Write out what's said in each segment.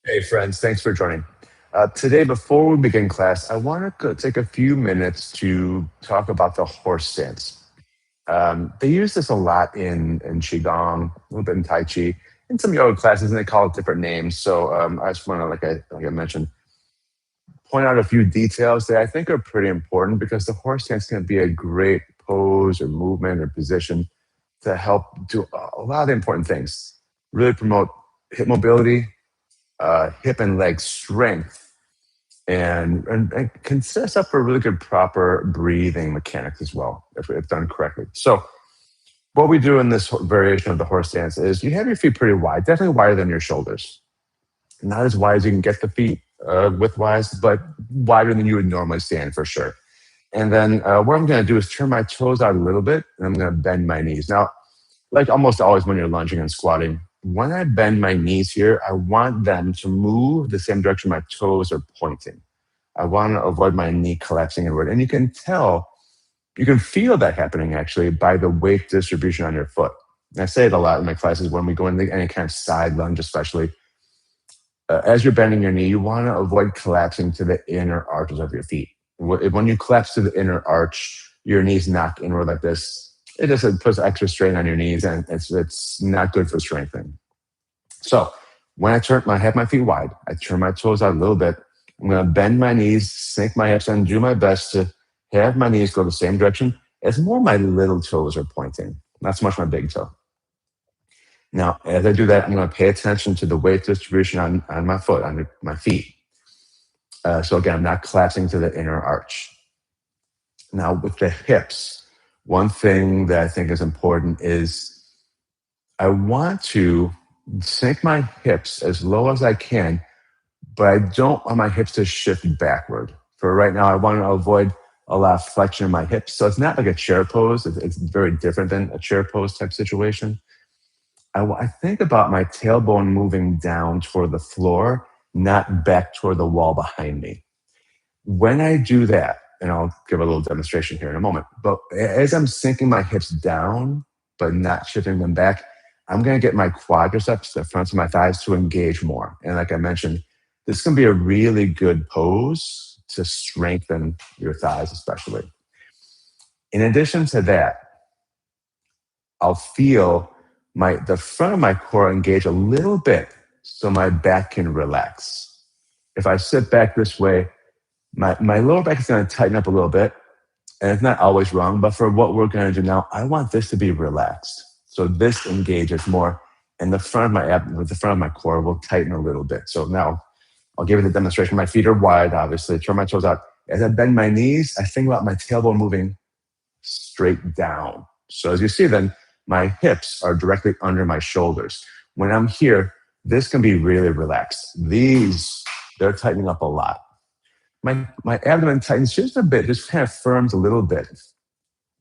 Hey, friends, thanks for joining. Today, before we begin class, I want to take a few minutes to talk about the horse stance. They use this a lot in Qigong, a little bit in Tai Chi, in some yoga classes, and they call it different names. So I just want to, like I mentioned, point out a few details that I think are pretty important because the horse stance can be a great pose or movement or position to help do a lot of the important things. Really promote hip mobility, hip and leg strength, and can set us up for a really good proper breathing mechanics as well if done correctly. So what we do in this variation of the horse stance is you have your feet pretty wide, definitely wider than your shoulders. Not as wide as you can get the feet width-wise, but wider than you would normally stand for sure. And then what I'm going to do is turn my toes out a little bit, and I'm going to bend my knees. Now, like almost always when you're lunging and squatting, when I bend my knees here, I want them to move the same direction my toes are pointing. I want to avoid my knee collapsing inward. And you can tell, you can feel that happening actually by the weight distribution on your foot. And I say it a lot in my classes when we go into any kind of side lunge, especially. As you're bending your knee, you want to avoid collapsing to the inner arches of your feet. When you collapse to the inner arch, your knees knock inward like this. It just puts extra strain on your knees, and it's not good for strengthening. So when I have my feet wide, I turn my toes out a little bit. I'm going to bend my knees, sink my hips, and do my best to have my knees go the same direction as more my little toes are pointing, not so much my big toe. Now, as I do that, I'm going to pay attention to the weight distribution on my foot, on my feet. So again, I'm not collapsing to the inner arch. Now, with the hips, one thing that I think is important is I want to sink my hips as low as I can, but I don't want my hips to shift backward. For right now, I want to avoid a lot of flexion in my hips. So it's not like a chair pose. It's very different than a chair pose type situation. I think about my tailbone moving down toward the floor, not back toward the wall behind me. When I do that, and I'll give a little demonstration here in a moment, but as I'm sinking my hips down, but not shifting them back, I'm going to get my quadriceps, the fronts of my thighs, to engage more. And like I mentioned, this can be a really good pose to strengthen your thighs, especially. In addition to that, I'll feel the front of my core engage a little bit so my back can relax. If I sit back this way, my lower back is going to tighten up a little bit, and it's not always wrong, but for what we're going to do now, I want this to be relaxed. So this engages more, and the front of my core will tighten a little bit. So now I'll give you the demonstration. My feet are wide, obviously. Turn my toes out. As I bend my knees, I think about my tailbone moving straight down. So as you see then, my hips are directly under my shoulders. When I'm here, this can be really relaxed. They're tightening up a lot. My abdomen tightens just a bit, just kind of firms a little bit.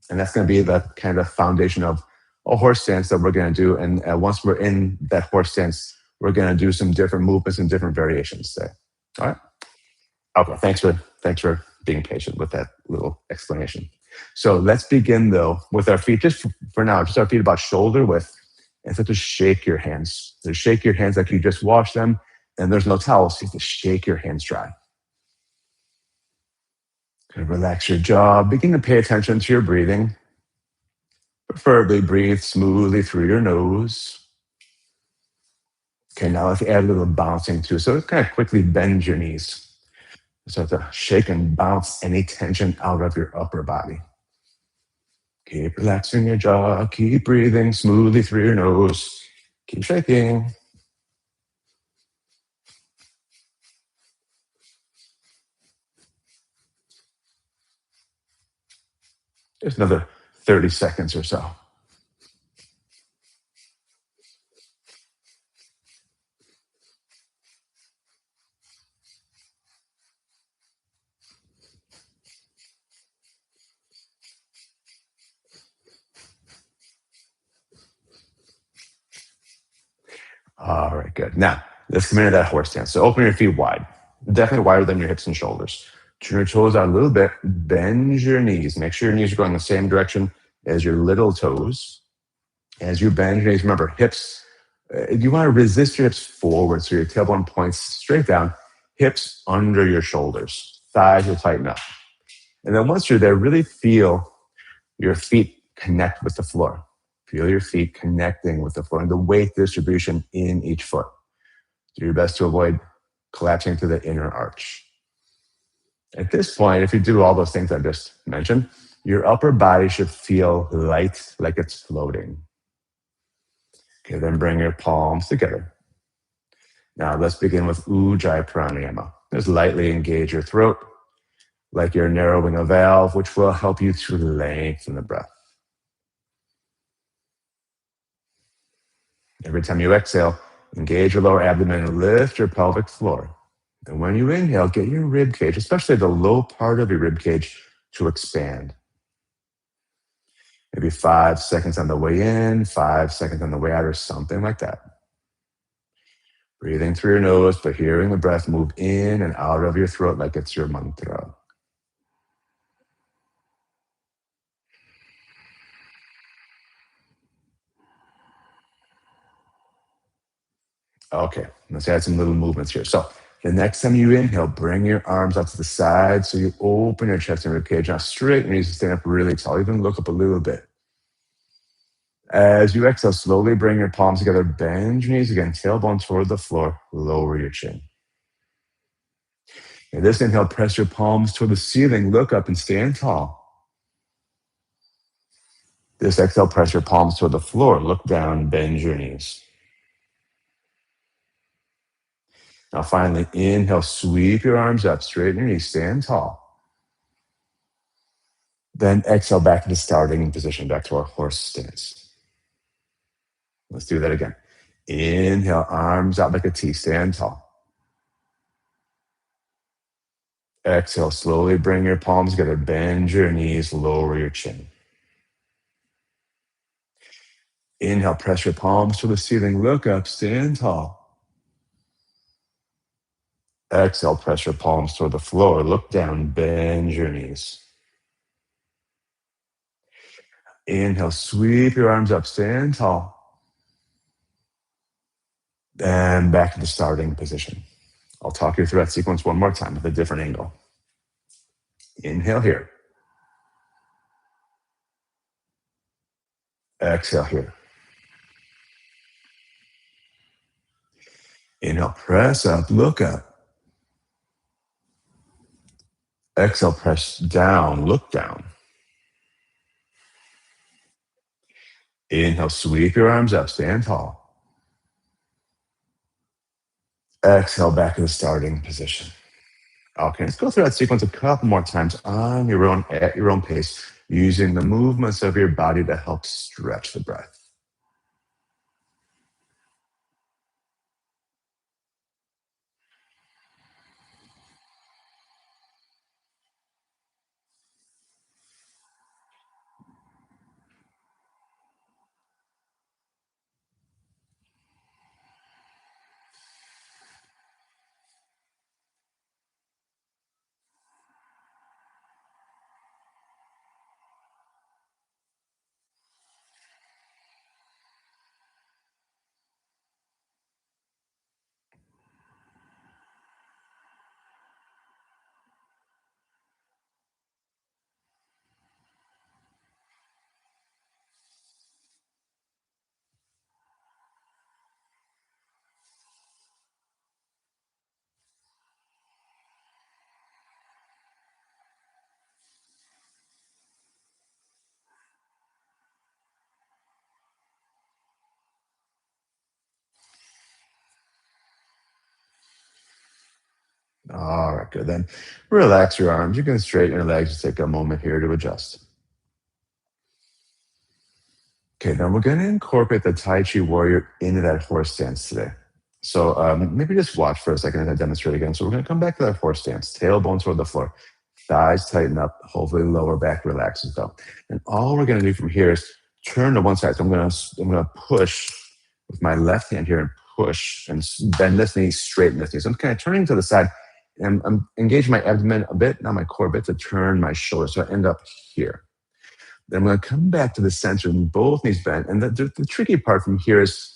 And that's going to be the kind of foundation of a horse stance that we're going to do. And once we're in that horse stance, we're going to do some different movements and different variations today. All right? Okay, thanks for being patient with that little explanation. So let's begin though with our feet, just for now, just our feet about shoulder width. And so just shake your hands. Just shake your hands like you just washed them, and there's no towel, so you have to shake your hands dry. Relax your jaw. Begin to pay attention to your breathing. Preferably breathe smoothly through your nose. Okay, now let's add a little bouncing too. So kind of quickly bend your knees. So to shake and bounce any tension out of your upper body. Keep relaxing your jaw. Keep breathing smoothly through your nose. Keep shaking. Just another 30 seconds or so. All right, good. Now, let's come into that horse stance. So open your feet wide, definitely wider than your hips and shoulders. Turn your toes out a little bit. Bend your knees. Make sure your knees are going the same direction as your little toes. As you bend your knees, remember, hips You want to resist your hips forward so your tailbone points straight down, hips under your shoulders, thighs will tighten up. And then once you're there, really feel your feet connect with the floor. Feel your feet connecting with the floor and the weight distribution in each foot. Do your best to avoid collapsing to the inner arch. At this point, if you do all those things I just mentioned, your upper body should feel light, like it's floating. Okay, then bring your palms together. Now let's begin with Ujjayi Pranayama. Just lightly engage your throat, like you're narrowing a valve, which will help you to lengthen the breath. Every time you exhale, engage your lower abdomen and lift your pelvic floor. And when you inhale, get your rib cage, especially the low part of your rib cage, to expand. Maybe 5 seconds on the way in, 5 seconds on the way out, or something like that. Breathing through your nose, but hearing the breath move in and out of your throat like it's your mantra. Okay, let's add some little movements here. So the next time you inhale, bring your arms out to the side so you open your chest and rib cage. Now straighten your knees and stand up really tall, even look up a little bit. As you exhale, slowly bring your palms together, bend your knees again, tailbone toward the floor, lower your chin. In this inhale, press your palms toward the ceiling, look up and stand tall. This exhale, press your palms toward the floor, look down, bend your knees. Now finally, inhale, sweep your arms up, straighten your knees, stand tall. Then exhale back to the starting position, back to our horse stance. Let's do that again. Inhale, arms out like a T, stand tall. Exhale, slowly bring your palms together, bend your knees, lower your chin. Inhale, press your palms to the ceiling, look up, stand tall. Exhale, press your palms toward the floor, look down, bend your knees. Inhale, sweep your arms up, stand tall. Then back to the starting position. I'll talk you through that sequence one more time with a different angle. Inhale here. Exhale here. Inhale, press up, look up. Exhale, press down, look down. Inhale, sweep your arms up, stand tall. Exhale, back to the starting position. Okay, let's go through that sequence a couple more times on your own, at your own pace, using the movements of your body to help stretch the breath. All right, good. Then relax your arms. You can straighten your legs. Just take a moment here to adjust. Okay, now we're going to incorporate the Tai Chi warrior into that horse stance today. So maybe just watch for a second as I demonstrate again. So we're going to come back to that horse stance, tailbone toward the floor, thighs tighten up, hopefully lower back relaxes though. And all we're going to do from here is turn to one side. So I'm going to push with my left hand here and push and bend this knee, straighten this knee. So I'm kind of turning to the side and I'm engaging my abdomen a bit, not my core a bit, to turn my shoulder. So I end up here. Then I'm going to come back to the center and both knees bent. And the tricky part from here is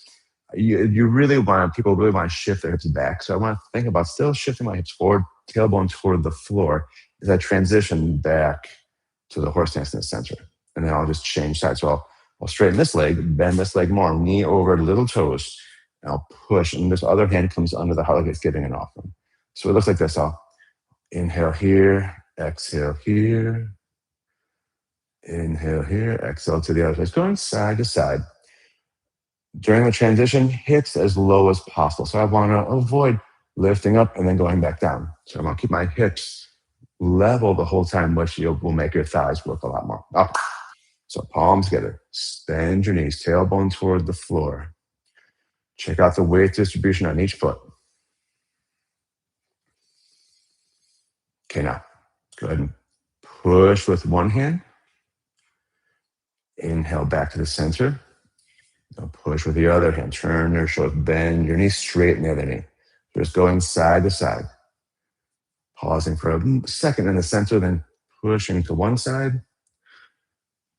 people really want to shift their hips back. So I want to think about still shifting my hips forward, tailbone toward the floor as I transition back to the horse stance in the center. And then I'll just change sides. So I'll straighten this leg, bend this leg more, knee over little toes. And I'll push, and this other hand comes under the heart like it's giving an offering. So it looks like this. I'll inhale here, exhale here, inhale here, exhale to the other side. Going side to side. During the transition, hips as low as possible. So I want to avoid lifting up and then going back down. So I'm going to keep my hips level the whole time, which will make your thighs work a lot more. Up. So palms together. Bend your knees, tailbone toward the floor. Check out the weight distribution on each foot. Okay, now go ahead and push with one hand. Inhale back to the center. Now push with the other hand. Turn your shoulders, bend your knees, straighten the other knee. Just going side to side. Pausing for a second in the center, then pushing to one side.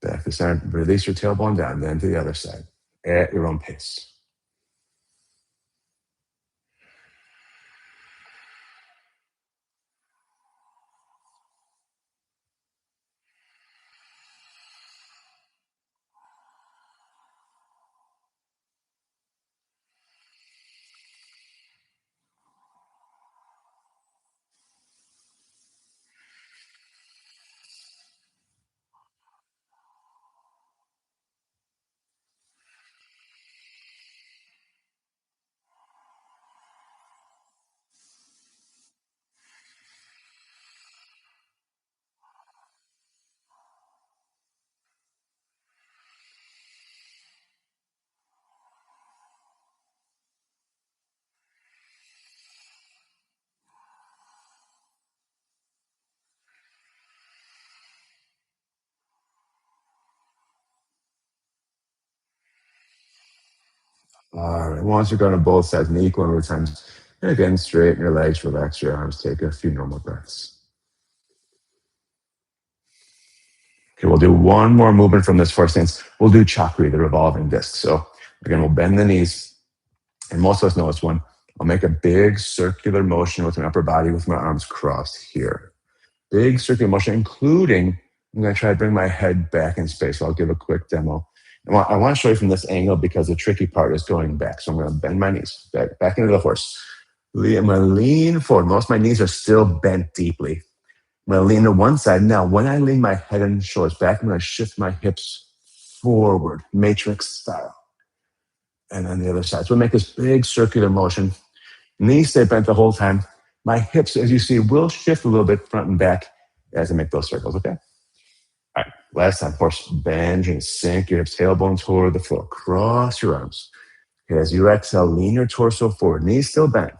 Back to the center. Release your tailbone down, then to the other side at your own pace. All right, once you're going to both sides in equal number of times, and again, straighten your legs, relax your arms, take a few normal breaths. Okay, we'll do one more movement from this horse stance. We'll do chakri, the revolving disc. So again, we'll bend the knees, and most of us know this one. I'll make a big circular motion with my upper body with my arms crossed here. Big circular motion, including I'm going to try to bring my head back in space. So I'll give a quick demo. I want to show you from this angle because the tricky part is going back. So I'm going to bend my knees back into the horse. I'm going to lean forward. Most of my knees are still bent deeply. I'm going to lean to one side. Now, when I lean my head and shoulders back, I'm going to shift my hips forward, matrix style. And then the other side. So we'll make this big circular motion. Knees stay bent the whole time. My hips, as you see, will shift a little bit front and back as I make those circles, okay? All right, last time, horse bend and sink your hips, tailbone toward the floor. Cross your arms. Okay, as you exhale, lean your torso forward. Knees still bent.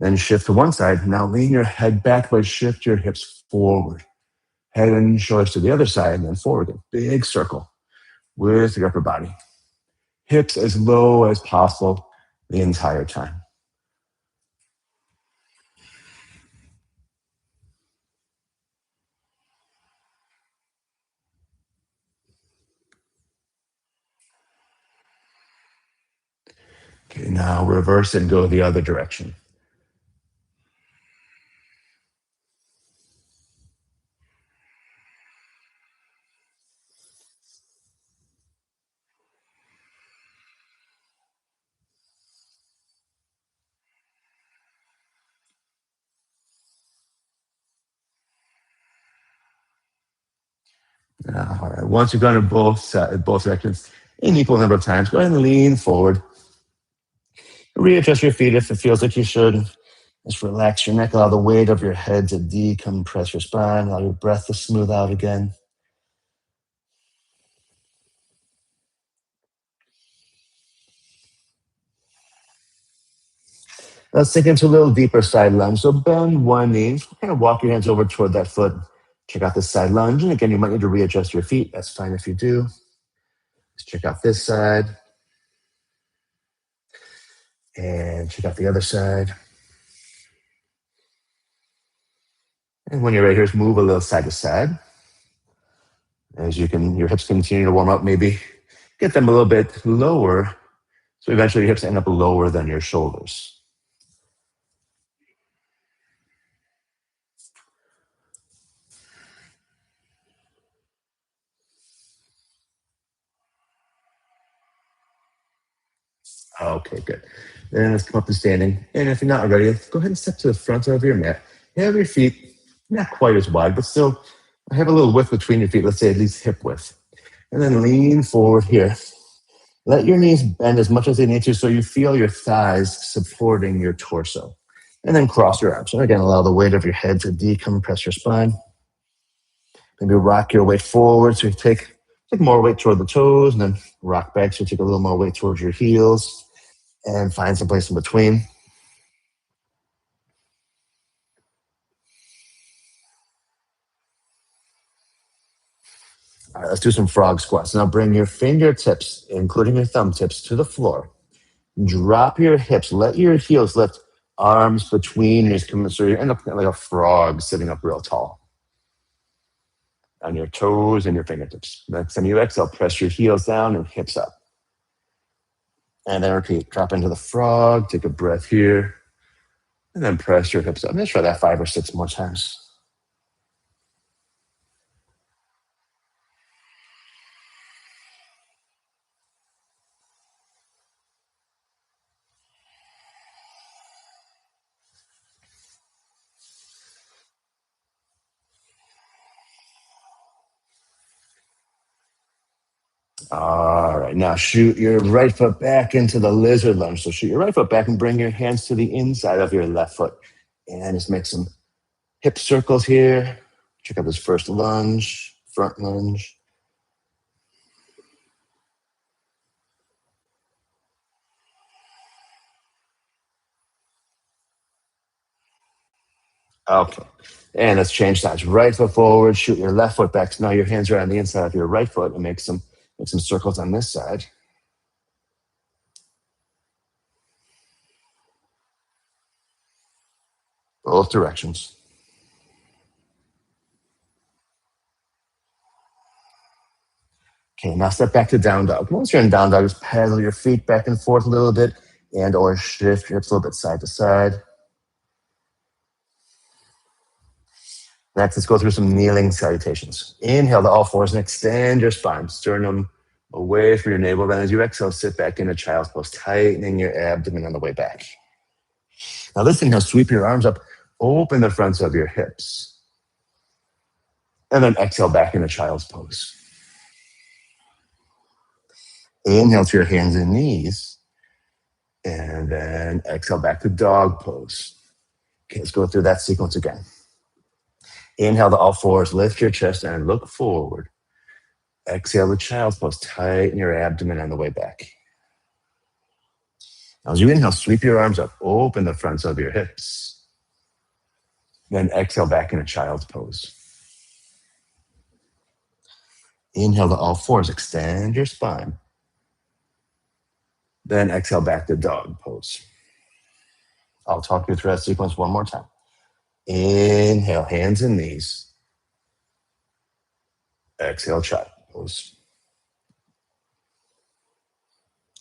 Then shift to one side. Now lean your head back, but shift your hips forward. Head and shoulders to the other side, and then forward again. Big circle with your upper body. Hips as low as possible the entire time. Okay, now reverse and go the other direction. All right. Once you've gone to both directions in equal number of times, go ahead and lean forward. Readjust your feet if it feels like you should. Just relax your neck, allow the weight of your head to decompress your spine, allow your breath to smooth out again. Let's take into a little deeper side lunge. So bend one knee, kind of walk your hands over toward that foot. Check out this side lunge. And again, you might need to readjust your feet. That's fine if you do. Let's check out this side. And check out the other side. And when you're ready, just move a little side to side. As your hips continue to warm up, maybe get them a little bit lower So eventually your hips end up lower than your shoulders. Okay, good. Then let's come up to standing. And if you're not ready, go ahead and step to the front of your mat. Have your feet not quite as wide, but still have a little width between your feet. Let's say at least hip width. And then lean forward here. Let your knees bend as much as they need to so you feel your thighs supporting your torso. And then cross your arms. And again, allow the weight of your head to decompress your spine. Maybe rock your weight forward so you take more weight toward the toes, and then rock back so you take a little more weight towards your heels, and find some place in between. All right, let's do some frog squats. Now bring your fingertips, including your thumb tips, to the floor. Drop your hips. Let your heels lift. Arms between your knees, so you end up like a frog sitting up real tall. On your toes and your fingertips. Next time you exhale, press your heels down and hips up. And then repeat. Drop into the frog. Take a breath here. And then press your hips up. Let's try that 5 or 6 more times. All right, now shoot your right foot back into the lizard lunge. So shoot your right foot back and bring your hands to the inside of your left foot. And just make some hip circles here. Check out this first lunge, front lunge. Okay, and let's change sides. Right foot forward, shoot your left foot back. So now your hands are on the inside of your right foot and make some circles on this side. Both directions. Okay, now step back to down dog. Once you're in down dog, just pedal your feet back and forth a little bit and or shift your hips a little bit side to side. Next, let's go through some kneeling salutations. Inhale to all fours and extend your spine, sternum away from your navel. Then as you exhale, sit back in a child's pose, tightening your abdomen on the way back. Now this inhale, sweep your arms up, open the fronts of your hips. And then exhale back in a child's pose. Inhale to your hands and knees. And then exhale back to dog pose. Okay, let's go through that sequence again. Inhale to all fours, lift your chest and look forward. Exhale to child's pose, tighten your abdomen on the way back. Now as you inhale, sweep your arms up, open the fronts of your hips. Then exhale back in a child's pose. Inhale to all fours, extend your spine. Then exhale back to dog pose. I'll talk you through that sequence one more time. Inhale, hands and knees. Exhale, child pose.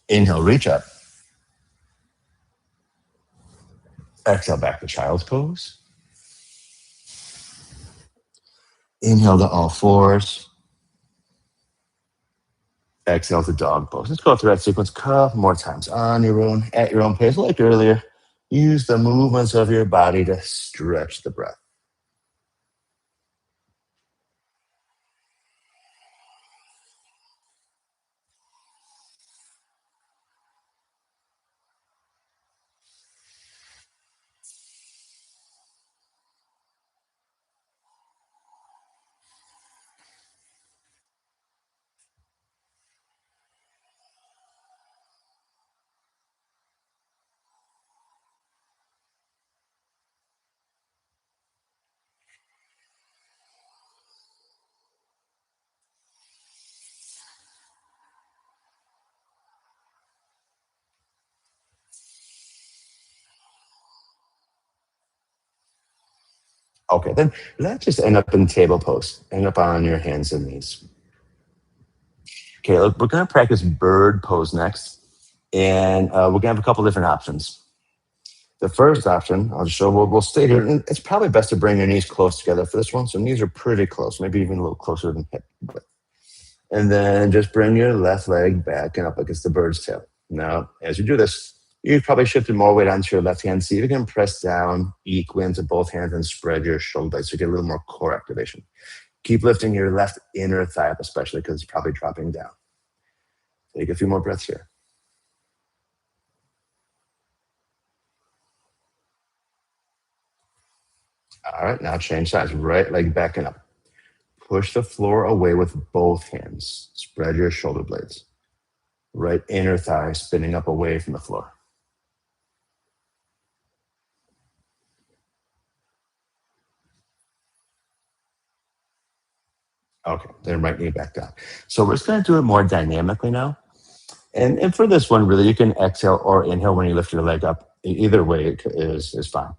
Inhale, reach up. Exhale back to child's pose. Inhale to all fours. Exhale to dog pose. Let's go through that sequence a couple more times on your own, at your own pace, like earlier. Use the movements of your body to stretch the breath. Okay, then let's just end up in table pose. End up on your hands and knees. Okay, look, we're going to practice bird pose next. And we're going to have a couple different options. The first option, I'll just show, we'll stay here. And it's probably best to bring your knees close together for this one. So knees are pretty close, maybe even a little closer than hip width. And then just bring your left leg back and up against the bird's tail. Now, as you do this, you probably shifted more weight onto your left hand. See if you can press down equally into both hands and spread your shoulder blades so you get a little more core activation. Keep lifting your left inner thigh up, especially because it's probably dropping down. Take a few more breaths here. All right, now change sides. Right leg back and up. Push the floor away with both hands. Spread your shoulder blades. Right inner thigh spinning up away from the floor. Okay, then right knee back down. So we're just going to do it more dynamically now. And for this one, really, you can exhale or inhale when you lift your leg up. Either way is fine.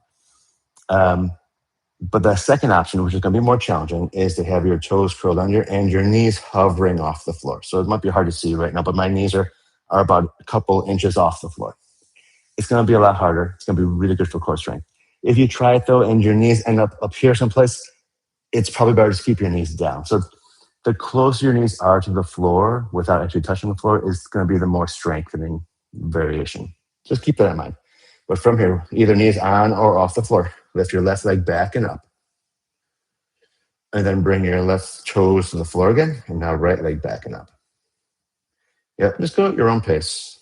But the second option, which is going to be more challenging, is to have your toes curled under and your knees hovering off the floor. So it might be hard to see right now, but my knees are about a couple inches off the floor. It's going to be a lot harder. It's going to be really good for core strength. If you try it though, and your knees end up here someplace, it's probably better to keep your knees down. So the closer your knees are to the floor without actually touching the floor is going to be the more strengthening variation. Just keep that in mind. But from here, either knees on or off the floor. Lift your left leg back and up. And then bring your left toes to the floor again. And now right leg back and up. Yep, just go at your own pace.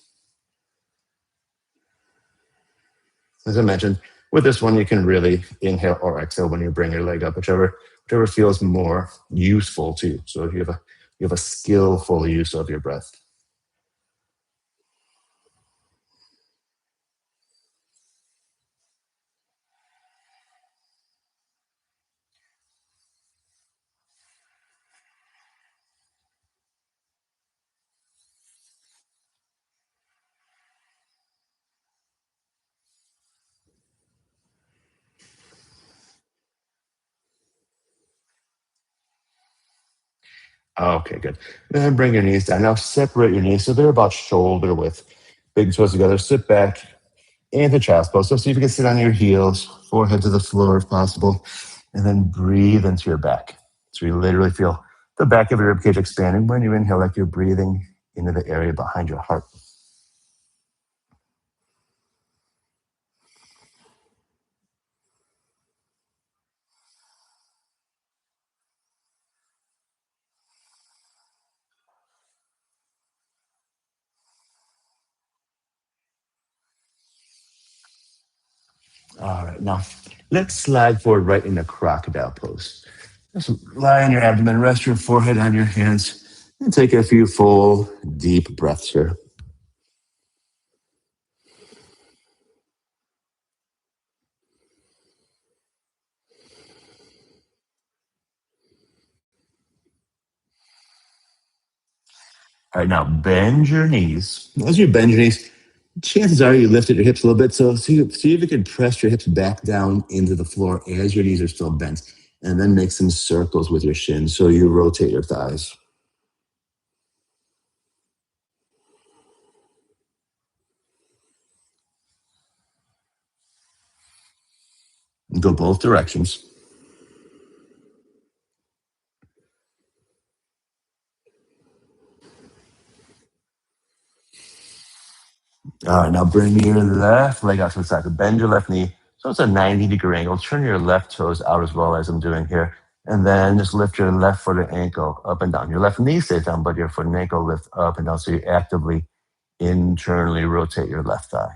As I mentioned, with this one, you can really inhale or exhale when you bring your leg up, whichever feels more useful to you. So if you have a skillful use of your breath. Okay, good. Then bring your knees down. Now separate your knees so they're about shoulder width. Big toes together. Sit back into child's pose. So see if you can sit on your heels, forehead to the floor if possible, and then breathe into your back. So you literally feel the back of your ribcage expanding when you inhale, like you're breathing into the area behind your heart. All right, now let's slide forward right into crocodile pose. Just lie on your abdomen, rest your forehead on your hands, and take a few full, deep breaths here. All right, now bend your knees. As you bend your knees, chances are you lifted your hips a little bit. So see if you can press your hips back down into the floor as your knees are still bent. And then make some circles with your shins so you rotate your thighs. Go both directions. All right, now bring your left leg out to the side. So bend your left knee. So it's a 90-degree angle. Turn your left toes out as well as I'm doing here. And then just lift your left foot and ankle up and down. Your left knee stays down, but your foot and ankle lift up and down. So you actively internally rotate your left thigh.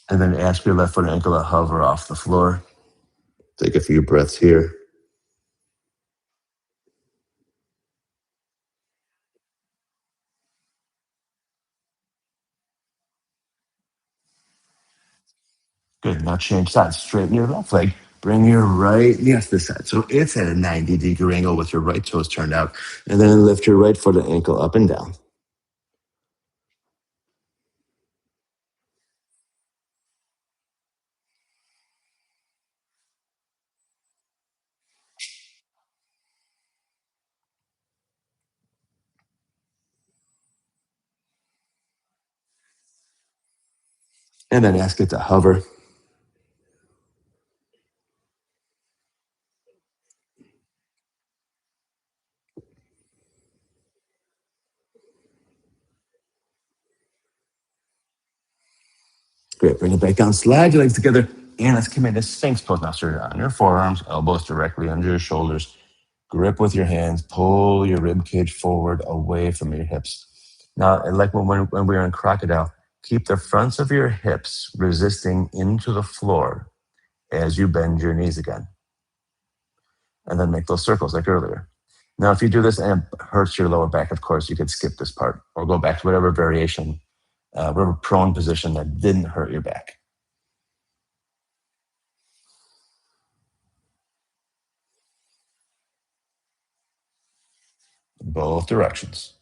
And then ask your left foot and ankle to hover off the floor. Take a few breaths here. Good. Now change sides. Straighten your left leg. Bring your right knee to the side. So it's at a 90-degree angle with your right toes turned out. And then lift your right foot and ankle up and down. And then ask it to hover. Great. Bring it back down. Slide your legs together. And let's come into Sphinx pose. Now, start on your forearms, elbows directly under your shoulders. Grip with your hands. Pull your rib cage forward away from your hips. Now, like when we were in crocodile, keep the fronts of your hips resisting into the floor as you bend your knees again. And then make those circles like earlier. Now, if you do this and it hurts your lower back, of course, you could skip this part or go back to whatever variation, whatever prone position that didn't hurt your back. Both directions.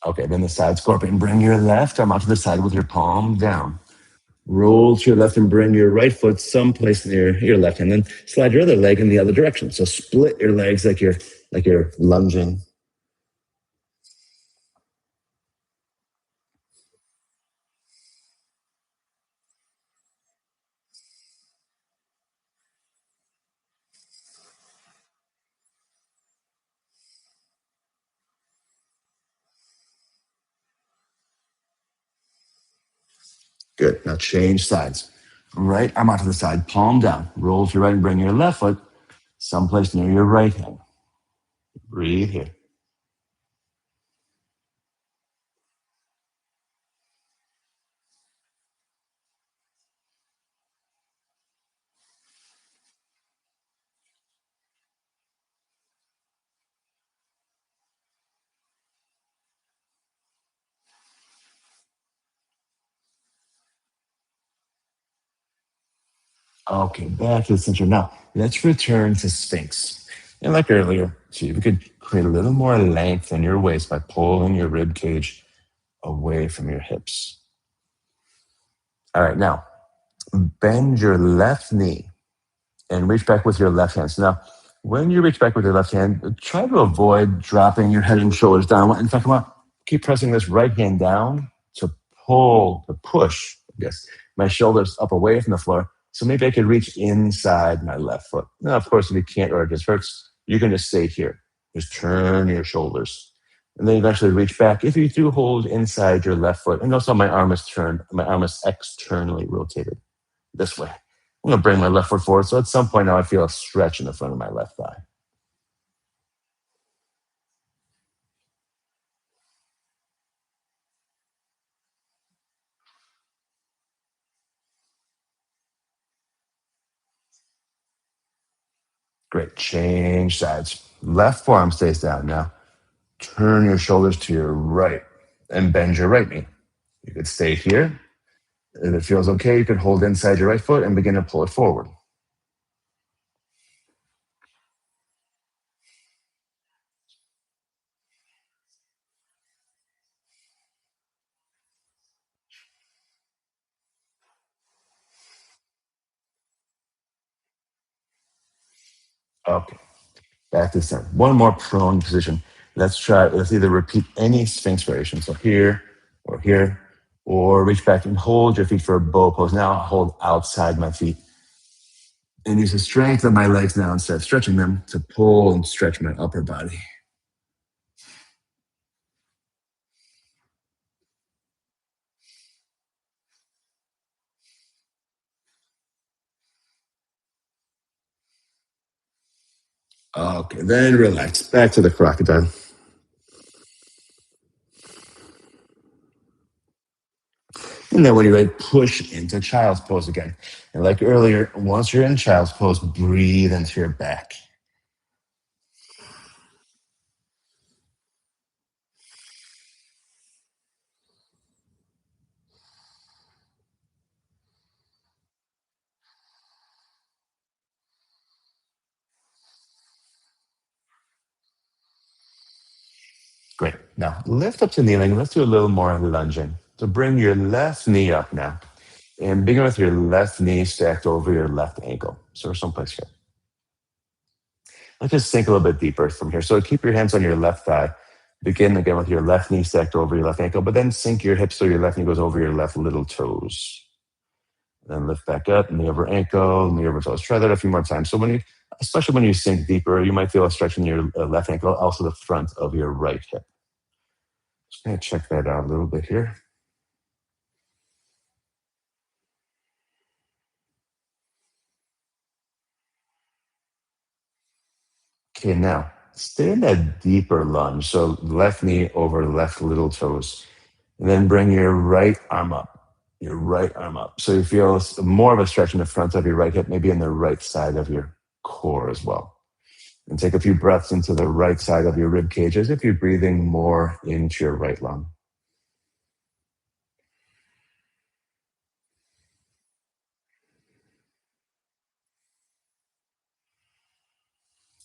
Okay, then the side scorpion. Bring your left arm out to the side with your palm down. Roll to your left and bring your right foot someplace near your left hand. Then slide your other leg in the other direction. So split your legs like you're lunging. Good. Now change sides. Right arm out to the side, palm down. Roll to your right and bring your left foot someplace near your right hand. Breathe here. Okay, back to the center. Now, let's return to Sphinx. And like earlier, see if we could create a little more length in your waist by pulling your rib cage away from your hips. All right, now bend your left knee and reach back with your left hand. So now, when you reach back with your left hand, try to avoid dropping your head and shoulders down. In fact, keep pressing this right hand down to push, I guess, my shoulders up away from the floor. So maybe I could reach inside my left foot. Now, of course, if you can't or it just hurts, you can just stay here. Just turn your shoulders. And then eventually reach back. If you do hold inside your left foot, and also my arm is turned, my arm is externally rotated this way. I'm going to bring my left foot forward. So at some point now, I feel a stretch in the front of my left thigh. Great. Change sides. Left forearm stays down now. Turn your shoulders to your right and bend your right knee. You could stay here. If it feels okay, you could hold inside your right foot and begin to pull it forward. Okay. Back to the center. One more prone position. Let's either repeat any Sphinx variation. So here, or reach back and hold your feet for a bow pose. Now hold outside my feet and use the strength of my legs now instead of stretching them to pull and stretch my upper body. Okay, then relax. Back to the crocodile. And then when you're ready, push into child's pose again. And like earlier, once you're in child's pose, breathe into your back. Great. Now lift up to kneeling. Let's do a little more lunging. So bring your left knee up now. And begin with your left knee stacked over your left ankle. So we're someplace here. Let's just sink a little bit deeper from here. So keep your hands on your left thigh. Begin again with your left knee stacked over your left ankle, but then sink your hips so your left knee goes over your left little toes. Then lift back up, knee over ankle, knee over toes. Try that a few more times. So especially when you sink deeper, you might feel a stretch in your left ankle, also the front of your right hip. Just gonna check that out a little bit here. Okay, now stay in that deeper lunge. So left knee over left little toes. And then bring your right arm up, your right arm up. So you feel more of a stretch in the front of your right hip, maybe in the right side of your core as well. And take a few breaths into the right side of your rib cage as if you're breathing more into your right lung.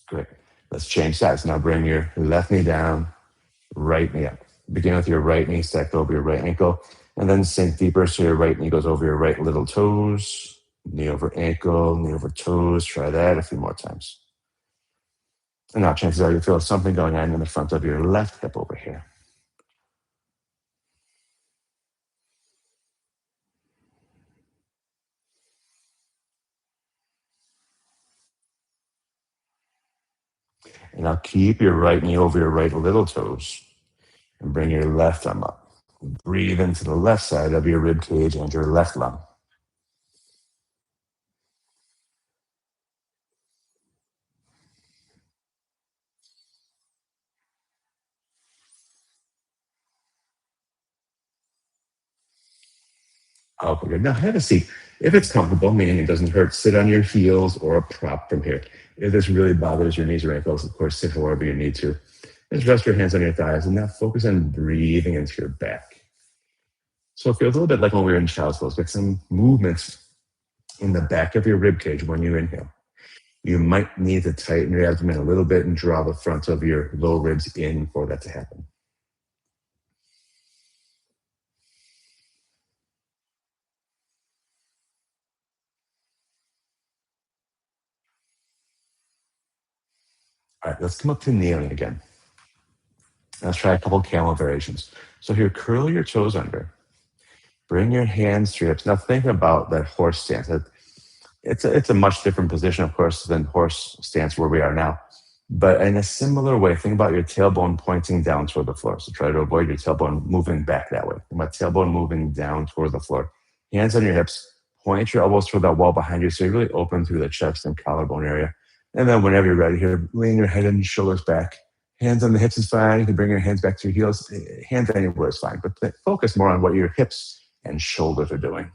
Great. Let's change sides. Now bring your left knee down, right knee up. Begin with your right knee stacked over your right ankle, and then sink deeper so your right knee goes over your right little toes, knee over ankle, knee over toes. Try that a few more times. And now chances are you feel something going on in the front of your left hip over here. And now keep your right knee over your right little toes and bring your left arm up. Breathe into the left side of your rib cage and your left lung. Okay, good. Now have a seat. If it's comfortable, meaning it doesn't hurt, sit on your heels or a prop from here. If this really bothers your knees or ankles, of course, sit wherever you need to. Just rest your hands on your thighs and now focus on breathing into your back. So it feels a little bit like when we were in child's pose. Get some movements in the back of your rib cage when you inhale. You might need to tighten your abdomen a little bit and draw the front of your low ribs in for that to happen. All right, let's come up to kneeling again. Let's try a couple camel variations. So here, curl your toes under. Bring your hands to your hips. Now think about that horse stance. It's a much different position, of course, than horse stance where we are now. But in a similar way, think about your tailbone pointing down toward the floor. So try to avoid your tailbone moving back that way. Think about tailbone moving down toward the floor. Hands on your hips. Point your elbows toward that wall behind you so you're really open through the chest and collarbone area. And then whenever you're ready here, lean your head and shoulders back. Hands on the hips is fine. You can bring your hands back to your heels. Hands anywhere is fine. But focus more on what your hips and shoulders are doing.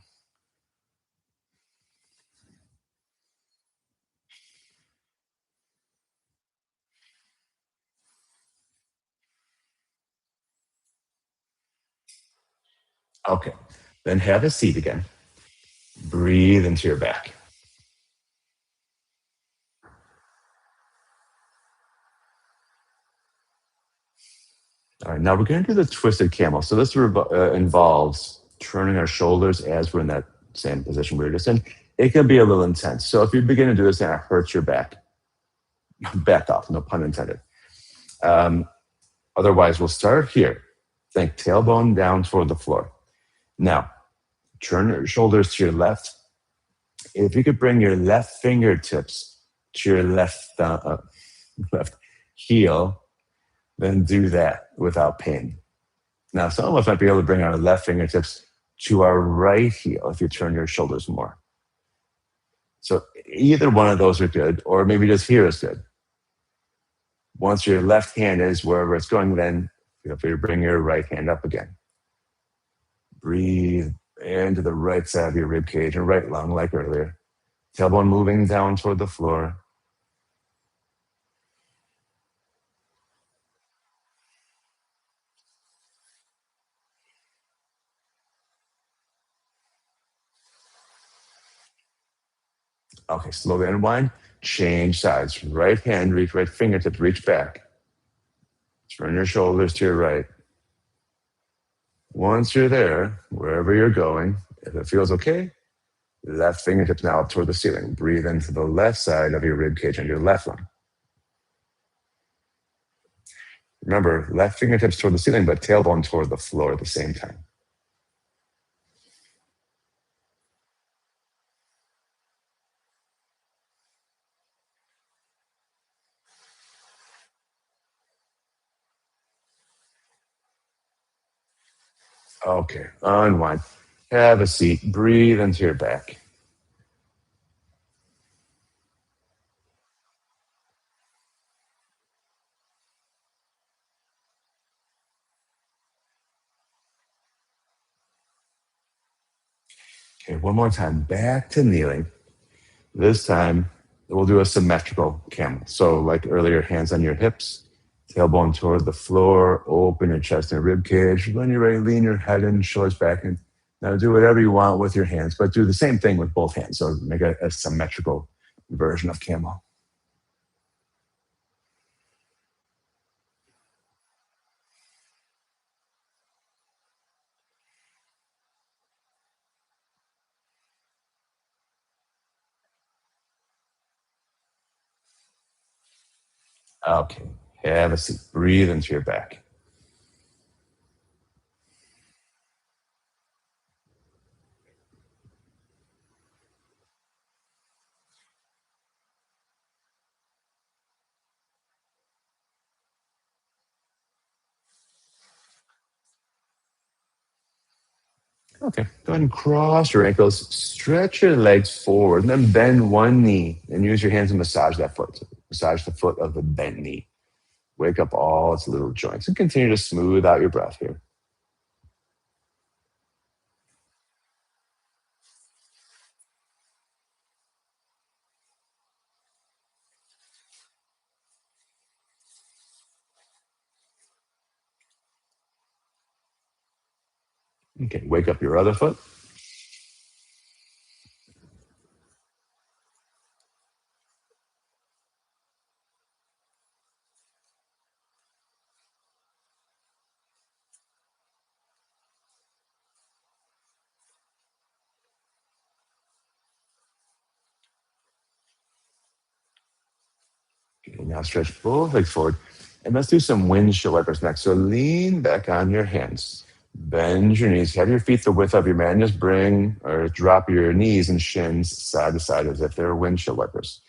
Okay. Then have a seat again. Breathe into your back. All right. Now we're going to do the twisted camel. So this involves turning our shoulders as we're in that same position we were just in. It can be a little intense. So if you begin to do this and it hurts your back, back off, no pun intended. Um, Otherwise, we'll start here. Think tailbone down toward the floor. Now, turn your shoulders to your left. If you could bring your left fingertips to your left heel, then do that without pain. Now, some of us might be able to bring our left fingertips to our right heel if you turn your shoulders more. So either one of those are good, or maybe just here is good. Once your left hand is wherever it's going, then feel free to bring your right hand up again. Breathe into the right side of your rib cage and right lung like earlier. Tailbone moving down toward the floor. Okay, slowly unwind. Change sides. Right hand, reach right fingertips, reach back. Turn your shoulders to your right. Once you're there, wherever you're going, If it feels okay, left fingertips now up toward the ceiling. Breathe into the left side of your rib cage and your left lung. Remember, left fingertips toward the ceiling, but tailbone toward the floor at the same time. Okay, unwind. Have a seat. Breathe into your back. Okay, one more time. Back to kneeling. This time, we'll do a symmetrical camel. So, like earlier, hands on your hips, tailbone toward the floor, open your chest and rib cage. When you're ready, lean your head and shoulders back. And now do whatever you want with your hands, but do the same thing with both hands. So, make a symmetrical version of camel. Okay, have a seat. Breathe into your back. Okay, go ahead and cross your ankles, stretch your legs forward, and then bend one knee and use your hands to massage that foot. Massage the foot of the bent knee. Wake up all its little joints and continue to smooth out your breath here. Okay, wake up your other foot. Okay, now stretch both legs forward. And let's do some windshield wipers next. So lean back on your hands. Bend your knees. Have your feet the width of your mat. And just bring or drop your knees and shins side to side as if they're windshield wipers.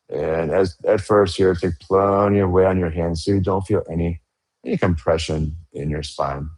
And as at first here, take plenty of weight on your hands so you don't feel any compression in your spine.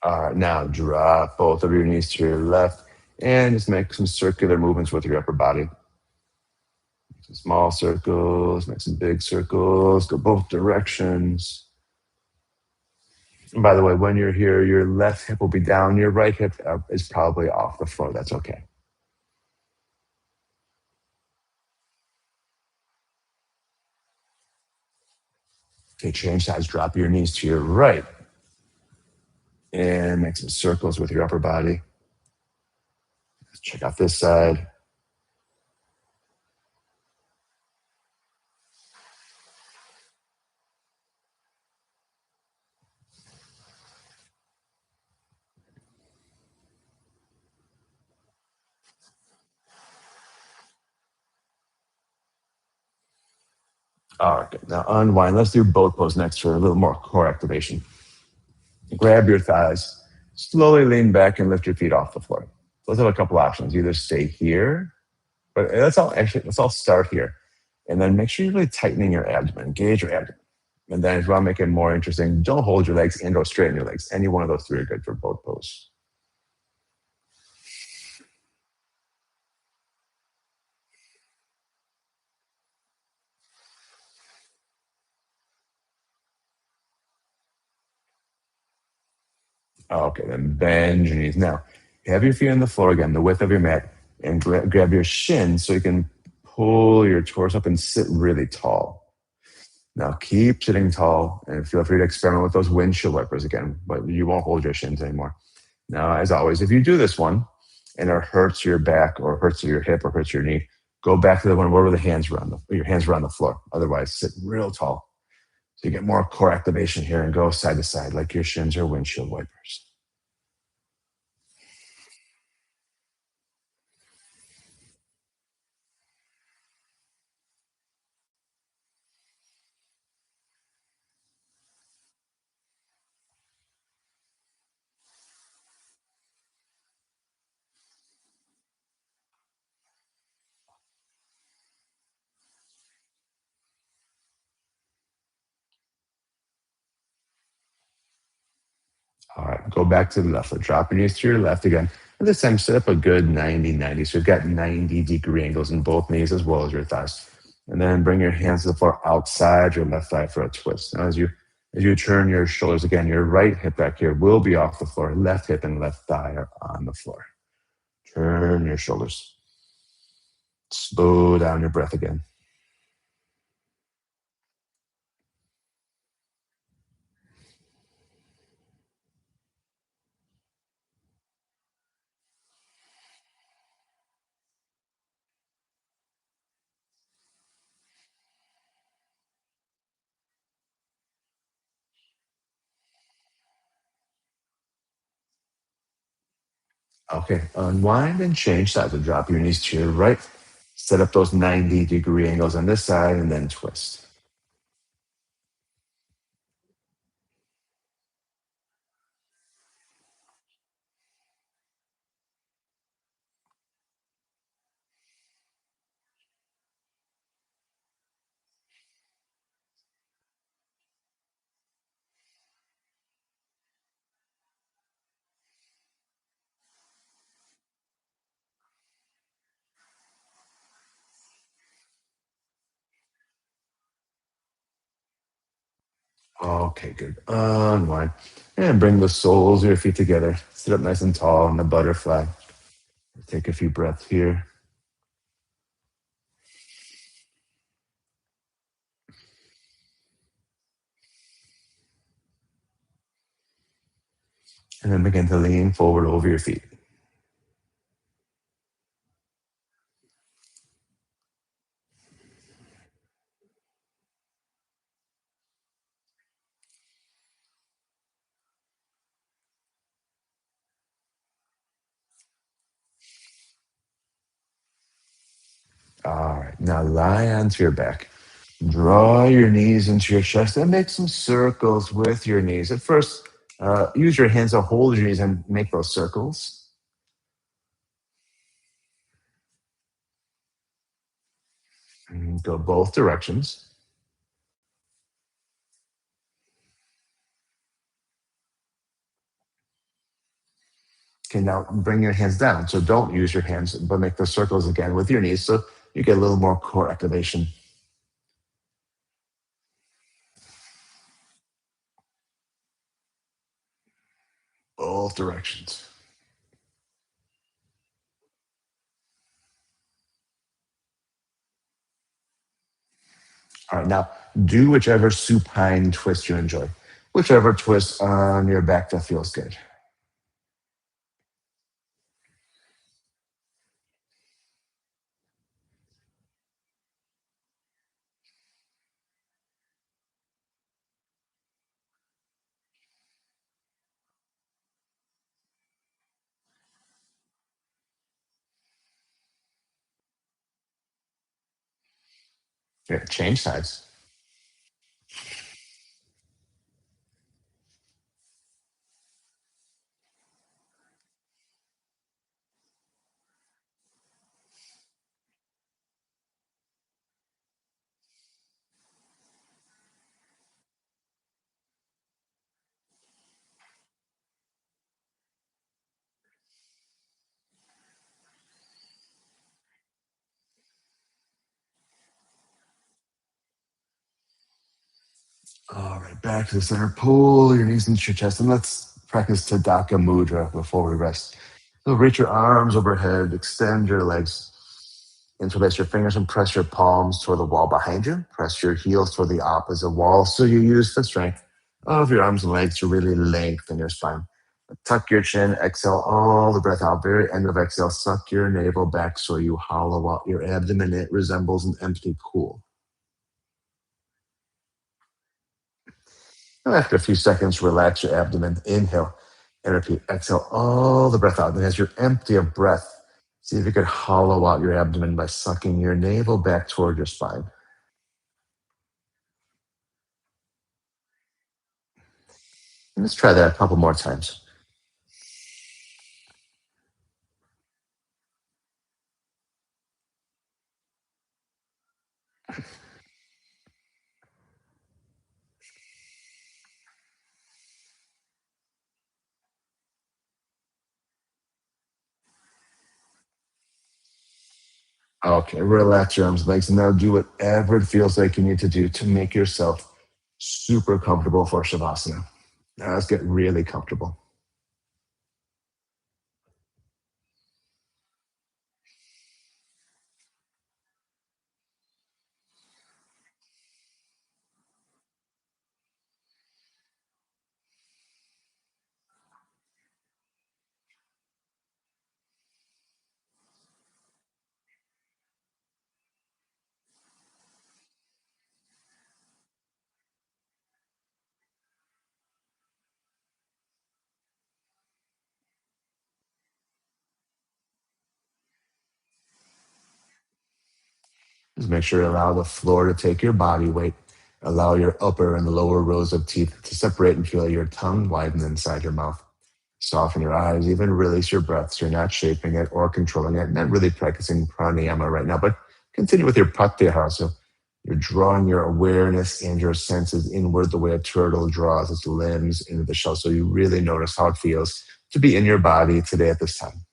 All right, now drop both of your knees to your left and just make some circular movements with your upper body. Some small circles, make some big circles, go both directions. And by the way, when you're here, your left hip will be down, your right hip is probably off the floor. That's okay. Okay, change sides, drop your knees to your right and make some circles with your upper body. Check out this side. All right, good. Now unwind. Let's do both pose next for a little more core activation. Grab your thighs, slowly lean back and lift your feet off the floor. Let's have a couple options. Either stay here, but let's all start here. And then make sure you're really tightening your abdomen, engage your abdomen. And then if you want to make it more interesting, don't hold your legs and or straighten your legs. Any one of those three are good for both poses. Okay, then bend your knees. Now, have your feet on the floor again, the width of your mat, and grab your shin so you can pull your torso up and sit really tall. Now keep sitting tall and feel free to experiment with those windshield wipers again, but you won't hold your shins anymore. Now, as always, if you do this one and it hurts your back or hurts your hip or hurts your knee, go back to the one where the hands were on your hands were on the floor. Otherwise, sit real tall so you get more core activation here and go side to side like your shins are windshield wipers. All right, go back to the left. So drop your knees to your left again. And this time, set up a good 90-90. So you've got 90-degree angles in both knees as well as your thighs. And then bring your hands to the floor outside your left thigh for a twist. Now, as you turn your shoulders again, your right hip back here will be off the floor. Left hip and left thigh are on the floor. Turn your shoulders. Slow down your breath again. Okay, unwind and change sides. So drop your knees to your right. Set up those 90-degree angles on this side and then twist. Okay, good. Unwind. And bring the soles of your feet together. Sit up nice and tall in the butterfly. Take a few breaths here. And then begin to lean forward over your feet. All right, now lie onto your back. Draw your knees into your chest and make some circles with your knees. At first, use your hands to hold your knees and make those circles. And go both directions. Okay, now bring your hands down. So don't use your hands, but make those circles again with your knees so you get a little more core activation. Both directions. All right, now do whichever supine twist you enjoy, whichever twist on your back that feels good. Yeah, change sides. All right, back to the center. Pull your knees into your chest, and let's practice tadaka mudra before we rest. So reach your arms overhead, extend your legs, Interlace your fingers and press your palms toward the wall behind you. Press your heels toward the opposite wall so you use the strength of your arms and legs to really lengthen your spine. Tuck your chin, exhale all the breath out. Very end of exhale, suck your navel back so you hollow out your abdomen. It resembles an empty pool. After a few seconds, relax your abdomen. Inhale and repeat. Exhale all the breath out. And as you're empty of breath, see if you could hollow out your abdomen by sucking your navel back toward your spine. And let's try that a couple more times. Okay, relax your arms, legs, and now do whatever it feels like you need to do to make yourself super comfortable for Shavasana. Now let's get really comfortable. Just make sure you allow the floor to take your body weight. Allow your upper and lower rows of teeth to separate and feel your tongue widen inside your mouth. Soften your eyes, even release your breath so you're not shaping it or controlling it. Not really practicing pranayama right now, but continue with your pratyahara. So you're drawing your awareness and your senses inward the way a turtle draws its limbs into the shell. So you really notice how it feels to be in your body today at this time.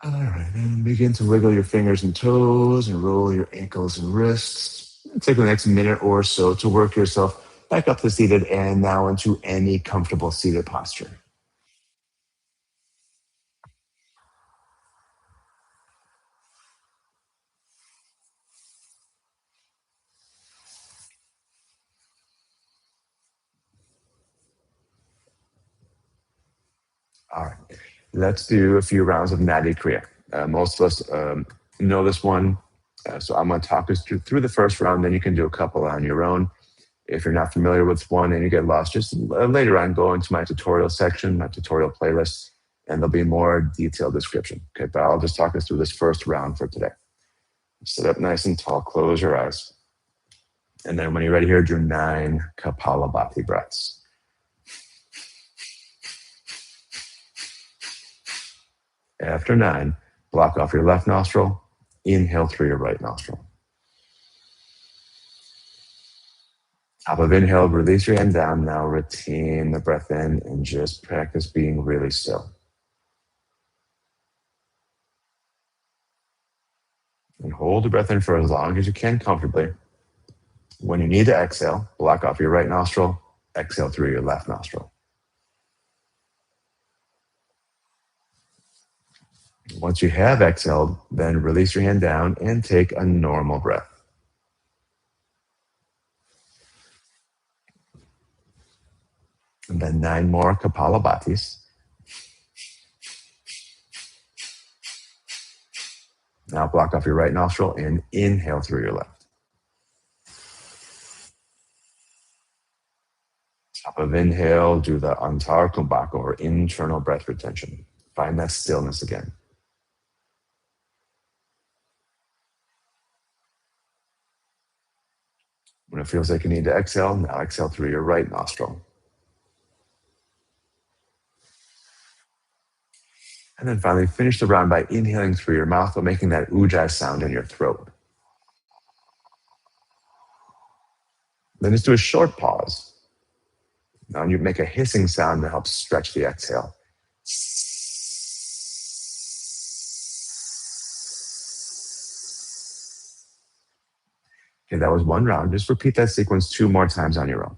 All right, and begin to wiggle your fingers and toes and roll your ankles and wrists. Take the next minute or so to work yourself back up to seated and now into any comfortable seated posture. All right, let's do a few rounds of nadi kriya. Most of us know this one, so I'm going to talk us through the first round, then you can do a couple on your own. If you're not familiar with one and you get lost, just later on go into my tutorial section, my tutorial playlist, and there'll be more detailed description. Okay, but I'll just talk us through this first round for today. Sit up nice and tall, close your eyes. And then when you're ready here, do 9 Kapalabhati breaths. After 9, block off your left nostril, inhale through your right nostril. Top of inhale, release your hand down. Now retain the breath in and just practice being really still. And hold the breath in for as long as you can comfortably. When you need to exhale, block off your right nostril, exhale through your left nostril. Once you have exhaled, then release your hand down and take a normal breath. And then 9 more Kapalabhatis. Now block off your right nostril and inhale through your left. Top of inhale, do the Antar Kumbhaka or internal breath retention. Find that stillness again. When it feels like you need to exhale, now exhale through your right nostril. And then finally, finish the round by inhaling through your mouth while making that ujjayi sound in your throat. Then just do a short pause. Now you make a hissing sound to help stretch the exhale. Okay, that was one round. Just repeat that sequence 2 more times on your own.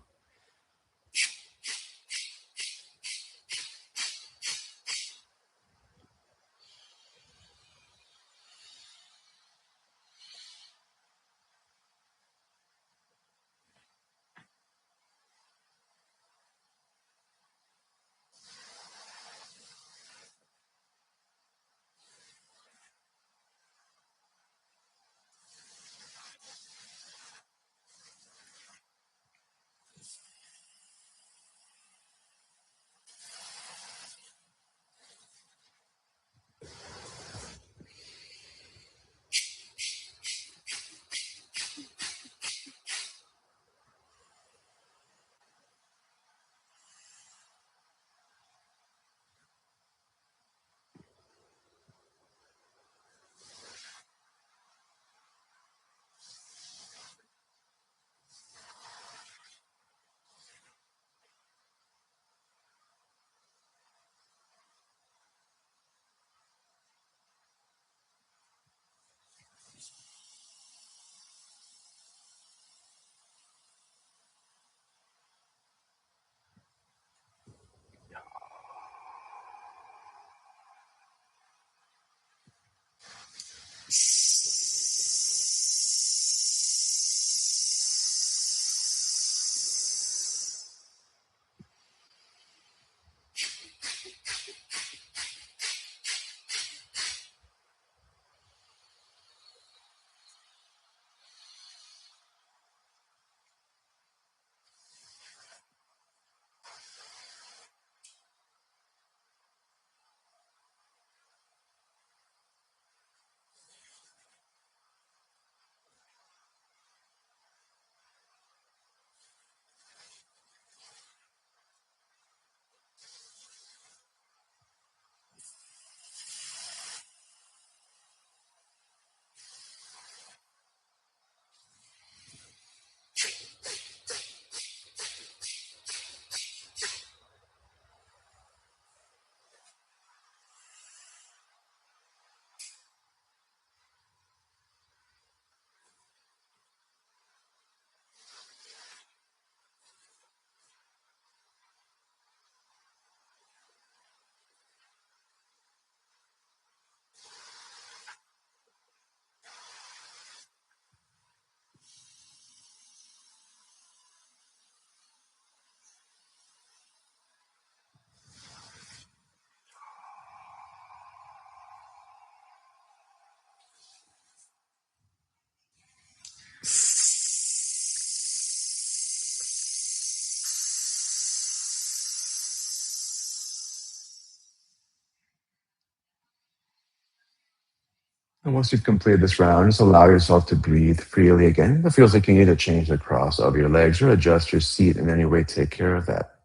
And once you've completed this round, just allow yourself to breathe freely again. If it feels like you need to change the cross of your legs or adjust your seat in any way, take care of that.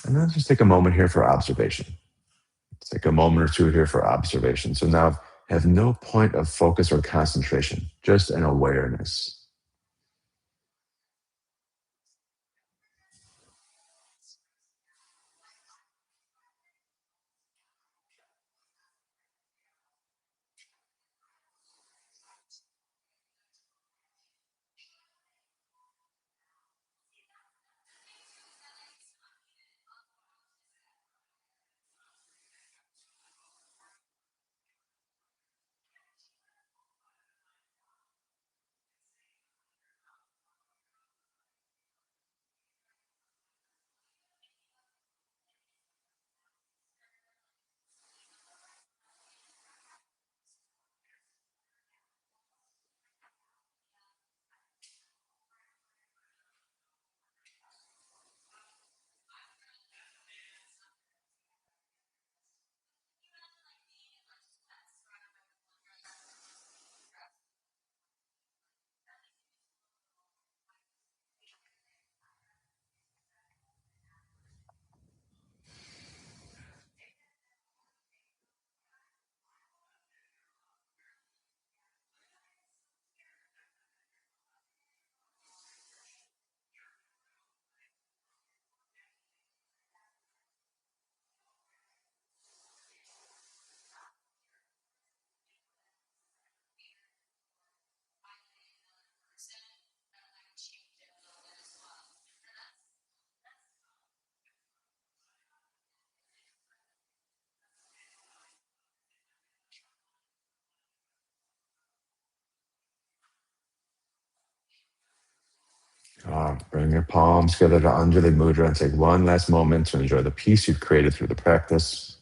And then just take a moment here for observation. Take a moment or two here for observation. So now have no point of focus or concentration, just an awareness. Bring your palms together to Anjali Mudra and take one last moment to enjoy the peace you've created through the practice.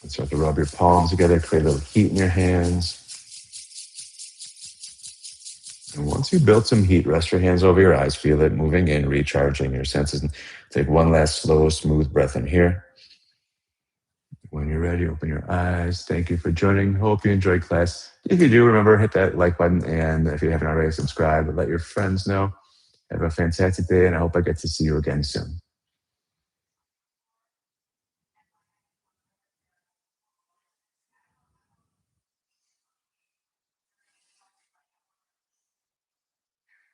And start to rub your palms together, create a little heat in your hands. And once you build some heat, rest your hands over your eyes, feel it moving in, recharging your senses. And take one last slow, smooth breath in here. When you're ready, open your eyes. Thank you for joining. Hope you enjoyed class. If you do, remember, hit that like button. And if you haven't already, subscribe. Let your friends know. Have a fantastic day, and I hope I get to see you again soon.